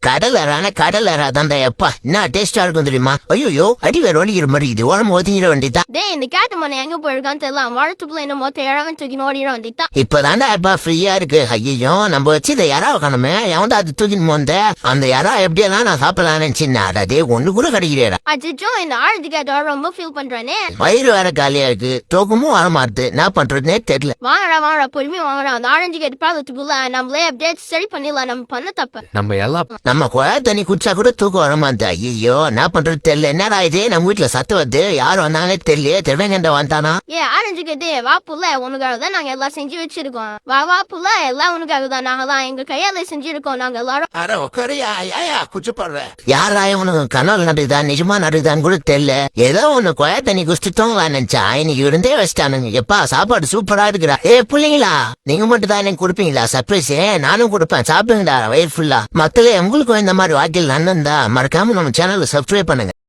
கடல் அறாதான்டா எப்பா என்ன டேஸ்டா இருக்கும் தெரியுமா? ஐயோ அடி வேற ஒழிக்கிற மாதிரி இது உடம்பு ஒதுங்கிட வேண்டியதான். டேய் இந்த கேட்டு மண்ணை எங்க போயிருக்கான்னு தெரியல. வாழத்துக்குள்ள என்ன மொத்த இழவன் தூக்கி ஓடிட வேண்டியதான். இப்பதான்டா எப்பா ஃப்ரீயா இருக்கு. ஐயோ நம்ம வச்சு இந்த யாரா காணுமே எவன்டா அது தூக்கின்னு போந்த அந்த யாரா எப்படியெல்லாம் நான் சாப்பிடலாம்னு நினைச்சின்னா டே ஒண்ணு கூட கிடைக்கிறேன். அச்சோ இந்த ஆழ்த்து கேட்ட ரொம்ப ஃபீல் பண்றானே. வயிறு வேற காலியா இருக்கு, தூக்கமும் வர மாட்டுது, என்ன பண்றதுன்னே தெரியல. வாங்கடா பொறுமையா வாங்கடா. அந்த ஆரஞ்சு கேட்டு பாலத்துக்குள்ள நம்மளே அப்படியே சரி பண்ணிடலாம். நம்ம பண்ண தப்பு நம்ம குழா தண்ணி குடிச்சா கூட தூக்கம் வர மாட்டேன். ஐயோ என்ன பண்றது தெரியல. என்னடா இது நம்ம வீட்டுல சத்தம் வருது, யாரும் வந்தாலே தெரியல. திருவேங்கண்ட வந்தானா? ஆரஞ்சு கேட்டு வா புள்ள உனக்காக தான் நாங்க எல்லாம் செஞ்சு வச்சிருக்கோம். வா புள்ள எல்லாம் உனக்காக தான் நாங்கெல்லாம் எங்க கையால செஞ்சிருக்கோம். நாங்க எல்லாரும் யாரா உனக்கு கனவு நடக்குதான் நிஜமா நடக்குதான்னு கூட தெரியல. ஏதோ ஒண்ணு குழா தண்ணி குடிச்சிட்டோம் நினைச்சா இன்னைக்கு இருந்தே வச்சிட்டானுங்க. எப்பா சாப்பாடு சூப்பரா இருக்குடா. பிள்ளைங்களா நீங்க மட்டும் தான் எனக்கு கொடுப்பீங்களா சர்ப்ரைஸ்? நானும் கொடுப்பேன், சாப்பிடுங்கடா வயிறு ஃபுல்லா. மக்களே உங்களுக்கும் இந்த மாதிரி வாழ்க்கையில் நன்னந்தா மறக்காம நம்ம சேனலை சப்ஸ்கிரைப் பண்ணுங்க.